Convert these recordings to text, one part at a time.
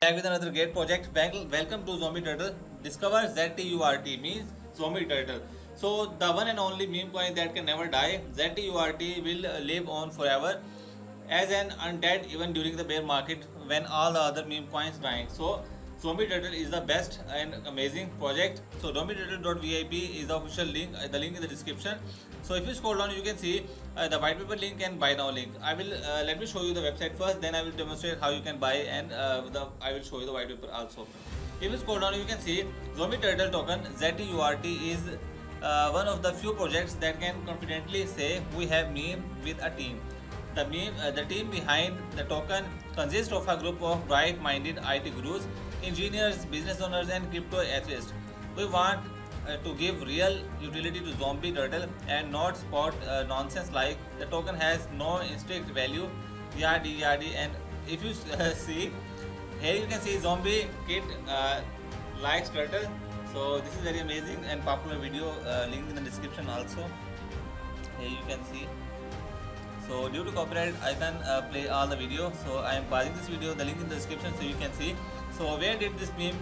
Back with another great project. Welcome to Zombie Turtle. Discover ZTURT means Zombie Turtle. So the one and only meme coin that can never die. ZTURT will live on forever as an undead even during the bear market when all the other meme coins dying. So Zombie Turtle is the best and amazing project. So zombieturtle.vip is the official link. The link in the description. So if you scroll down, you can see the white paper link and buy now link. I will let me show you the website first. Then I will demonstrate how you can buy, and I will show you the white paper also. If you scroll down, you can see Zombie Turtle token ZTURT is one of the few projects that can confidently say we have meme with a team. The team behind the token consists of a group of bright-minded IT gurus, engineers, business owners, and crypto atheists. We want to give real utility to Zombie Turtle and not spot nonsense like the token has no instinct value, yadi. And if you see here, you can see Zombie Kid likes Turtle. So this is very amazing and popular video. Link in the description also. Here you can see. So due to copyright, I can play all the video. So I am pausing this video. The link in the description so you can see. So where did this meme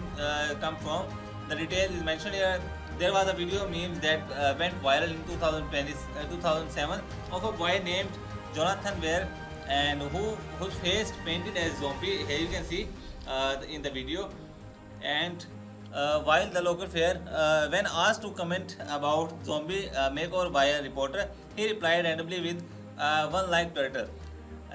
come from? The detail is mentioned here. There was a video memes that went viral in 2007 of a boy named Jonathan Ware and whose face painted as zombie. Here you can see in the video. And while the local fair, when asked to comment about zombie makeover by a reporter, he replied randomly with one like turtle.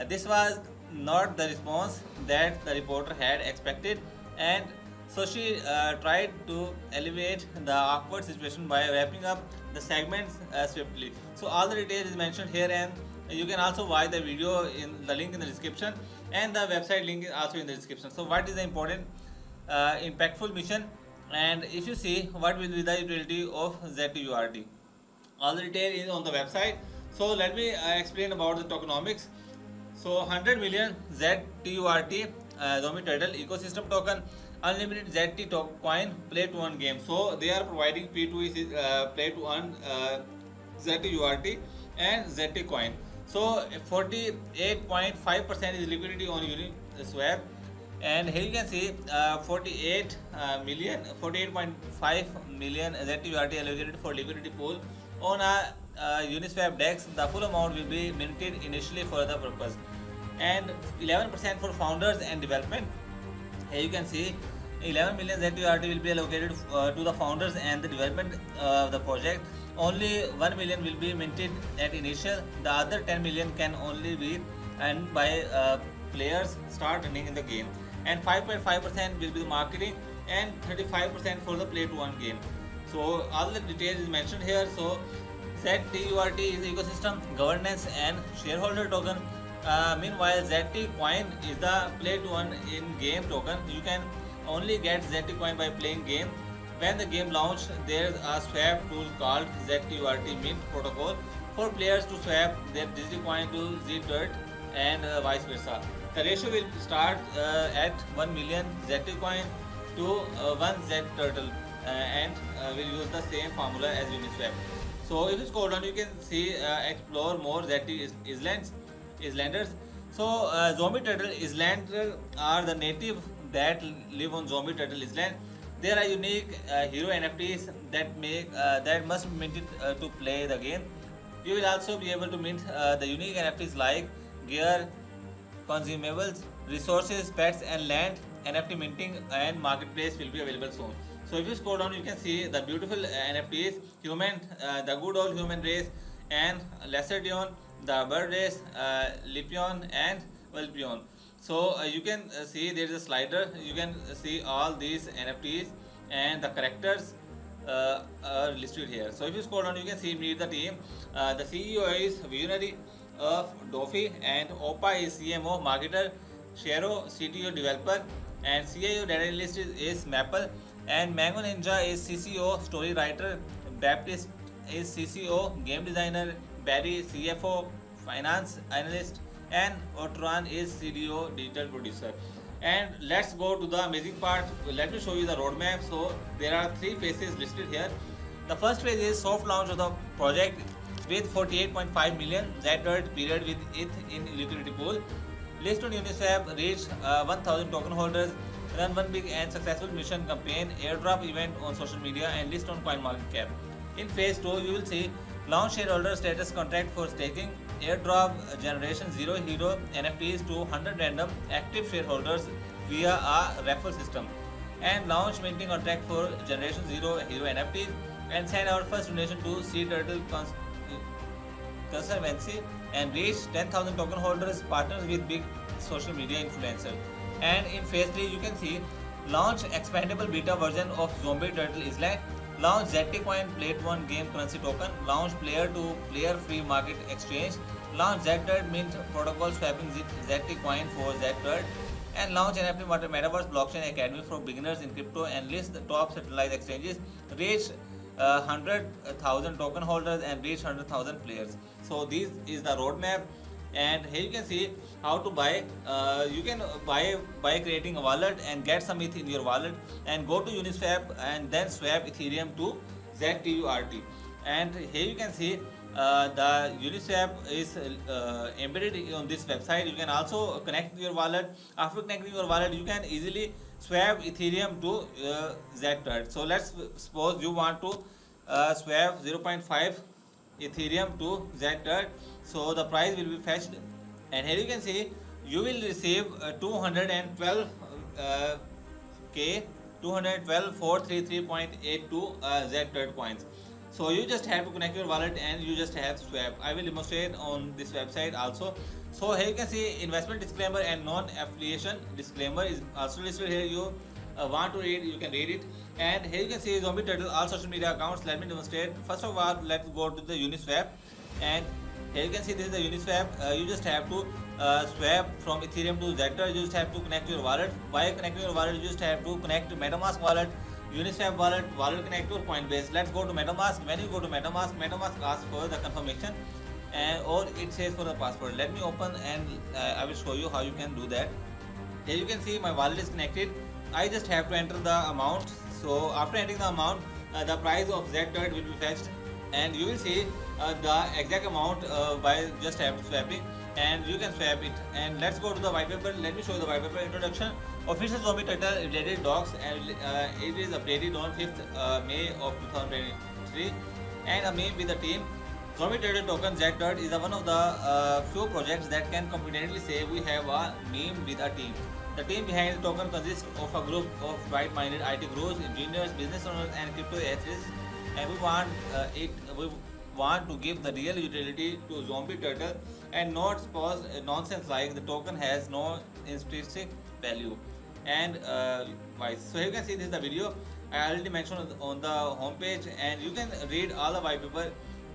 This was not the response that the reporter had expected, and so she tried to alleviate the awkward situation by wrapping up the segments swiftly. So all the details is mentioned here, and you can also watch the video in the link in the description, and the website link is also in the description. So what is the important impactful mission, and if you see what will be the utility of ZTURT, all the detail is on the website. So let me explain about the tokenomics. So 100 million ZTURT Zombie Turtle ecosystem token, unlimited ZT coin, play to earn game. So they are providing P2E play to earn ZTURT and ZT coin. So 48.5% is liquidity on Uniswap, and here you can see 48.5 million ZTURT allocated for liquidity pool on a Uniswap DEX. The full amount will be minted initially for the purpose, and 11% for founders and development. Here you can see 11 million ZTURT will be allocated to the founders and the development of the project. Only 1 million will be minted at initial. The other 10 million can only be earned by players start earning in the game, and 5.5% will be the marketing, and 35% for the play to earn game. So all the details is mentioned here. So ZTURT is ecosystem governance and shareholder token. Meanwhile, ZT coin is the play to earn in game token. You can only get ZT coin by playing game. When the game launch, there is a swap tool called ZTURT Mint protocol for players to swap their digital coin to ZTURT and vice versa. The ratio will start at 1 million ZT coin to 1 Z turtle, and will use the same formula as Uniswap. So if you scroll down, you can see explore more ZT Islanders. So Zombie Turtle Islanders are the native that live on Zombie Turtle Island. There are unique hero NFTs that must be minted to play the game. You will also be able to mint the unique NFTs like gear, consumables, resources, pets, and land. NFT minting and marketplace will be available soon. So if you scroll down, you can see the beautiful NFTs: human, the good old human race, and lesser Dion, the bird race, Lipion, and Velpion. So you can see there is a slider. You can see all these NFTs, and the characters are listed here. So if you scroll down, you can see meet the team. The CEO is visionary of Dofi, and Opa is CMO marketer, Shero CTO developer, and CIO data analyst is Maple, and Mango Ninja is CCO story writer, Baptist is CCO game designer, Barry CFO finance analyst, and Otran is CDO digital producer. And let's go to the amazing part. Let me show you the roadmap. So there are 3 phases listed here. The first phase is soft launch of the project with 48.5 million ZTURT period with ETH in liquidity pool. List on Uniswap reached 1000 token holders. run one big and successful mission campaign, airdrop event on social media, and list on CoinMarketCap. In phase 2, you will see launch shareholder status contract for staking, airdrop generation 0 hero NFTs to 100 random active shareholders via a referral system, and launch minting contract for generation 0 hero NFTs, and send our first donation to Sea Turtle Conservancy and reach 10,000 token holders, partners with big social media influencers. And in phase 3, you can see launch expandable beta version of Zombie Turtle Island, launch ZT-Coin Plate 1 game currency token, launch player-to-player free market exchange, launch ZTURD mint protocol swapping ZT-Coin for ZTURD, and launch NFT Metaverse Blockchain Academy for beginners in crypto, and list the top centralized exchanges, reach 100,000 token holders, and reach 100,000 players. So this is the roadmap, and here you can see how to buy. You can buy by creating a wallet and get some ETH in your wallet, and go to Uniswap and then swap Ethereum to ZTURT. And here you can see the Uniswap is embedded on this website. You can also connect your wallet. After connecting your wallet, you can easily swap Ethereum to ZTURT. So let's suppose you want to swap 0.5 Ethereum to ZTURT. So the price will be fetched, and here you can see you will receive 212 K 212,433.82 ZTURT coins. So you just have to connect your wallet and you just have to swap. I will demonstrate on this website also. So here you can see investment disclaimer and non-affiliation disclaimer is also listed here. You want to read, you can read it. And here you can see Zombie Turtle all social media accounts. Let me demonstrate. First of all, let's go to the Uniswap, and here you can see this is the Uniswap. You just have to swap from Ethereum to ZTURT. You just have to connect your wallet. By connecting your wallet, you just have to connect MetaMask wallet, Uniswap wallet, wallet connector, Coinbase. Let's go to MetaMask. When you go to MetaMask, MetaMask asks for the confirmation, and or it says for the password. Let me open and I will show you how you can do that. Here you can see my wallet is connected. I just have to enter the amount. So after entering the amount, the price of ZTURT will be fetched, and you will see the exact amount by just after swapping, and you can swap it. And let's go to the white paper. Let me show you the white paper introduction. Official Zombie Turtle related docs, and it is updated on 5th May of 2023, and a meme with the team. Zombie Turtle token ZTURT is one of the few projects that can confidently say we have a meme with a team. The team behind the token consists of a group of right-minded IT gurus, engineers, business owners, and crypto atheists, and we want to give the real utility to Zombie Turtle and not suppose nonsense like the token has no intrinsic value and vice. So you can see this is the video. I already mentioned on the homepage, and you can read all the white paper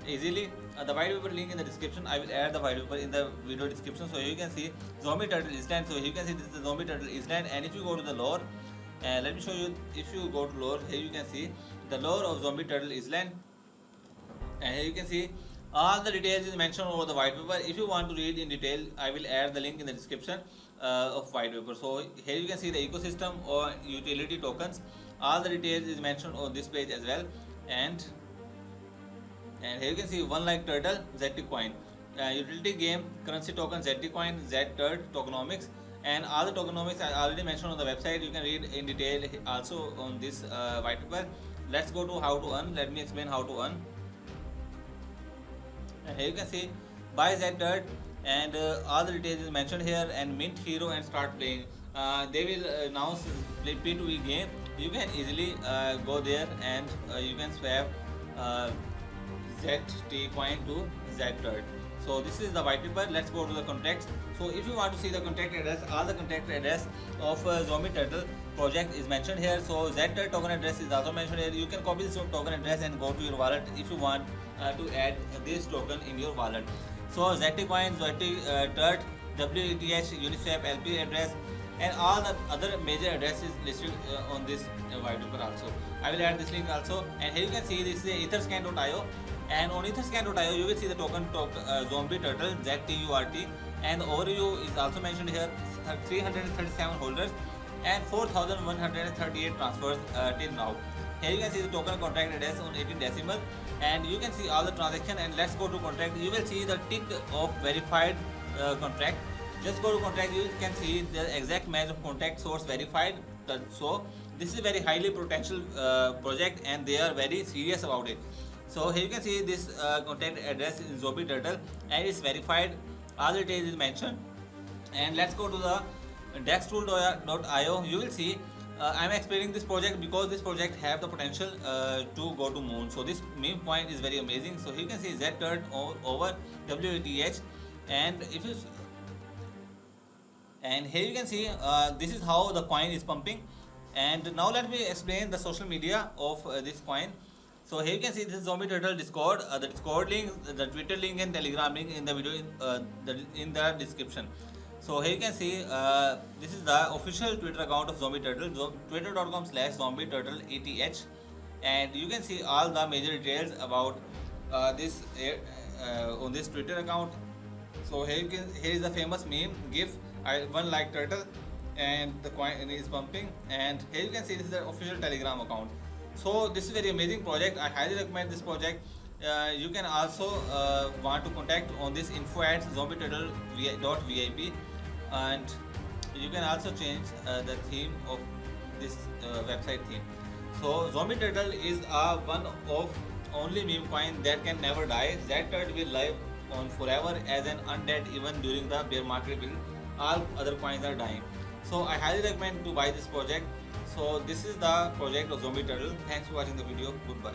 easily. The white paper link in the description. I will add the white paper in the video description. So you can see Zombie Turtle Island. So you can see this is the Zombie Turtle Island, and if you go to the lore, let me show you. If you go to lore, here you can see the lore of Zombie Turtle Island, and here you can see all the details is mentioned over the white paper. If you want to read in detail, I will add the link in the description of white paper. So here you can see the ecosystem or utility tokens. All the details is mentioned on this page as well, and here you can see one like turtle ZT-Coin, utility game currency token ZT-Coin, ZTURT tokenomics, and all the tokenomics I already mentioned on the website. You can read in detail also on this white paper. Let's go to how to earn. Let me explain how to earn. And here you can see buy ZTURT, and all the details is mentioned here, and mint hero and start playing. They will announce play P2E game. You can easily go there and you can swap ZT-Coin to ZTURT. So this is the white paper. Let's go to the contracts. So if you want to see the contact address, all the contact address of Zombie Turtle project is mentioned here. So ZTURT token address is also mentioned here. You can copy this token address and go to your wallet if you want to add this token in your wallet. So ZT-Coin, ZTURT, WETH, Uniswap, LP address, and all the other major addresses listed on this white paper also. I will add this link also. And here you can see this is etherscan.io, and on etherscan.io you will see the token Zombie Turtle ZTURT, and the overview is also mentioned here. 337 holders and 4,138 transfers till now. Here you can see the token contract address on 18 decimal, and you can see all the transaction. And let's go to contract. You will see the tick of verified contract. Just go to contract. You can see the exact match of contract source verified So this is a very highly potential project, and they are very serious about it. So here you can see this contact address in Zombie Turtle, and it's verified. All details is mentioned. And let's go to the dextool.io. You will see I'm explaining this project because this project have the potential to go to moon. So this meme coin is very amazing. So you can see Z turned over WATH, and if you and here you can see this is how the coin is pumping. And now let me explain the social media of this coin. So here you can see this is Zombie Turtle Discord, the Discord link, the Twitter link, and Telegram link in the video in the description. So here you can see this is the official Twitter account of Zombie Turtle, twitter.com/zombieturtleath, and you can see all the major details about this on this Twitter account. So here is the famous meme GIF, one like turtle, and the coin is pumping. And here you can see this is the official Telegram account. So this is very amazing project. I highly recommend this project. You can also want to contact on this info@zombieturtle.vip, and you can also change the theme of this website theme. So Zombie Turtle is one of only meme coin that can never die. That turtle will live on forever as an undead even during the bear market build. All other coins are dying. So I highly recommend to buy this project. So this is the project of Zombie Turtle. Thanks for watching the video. Goodbye.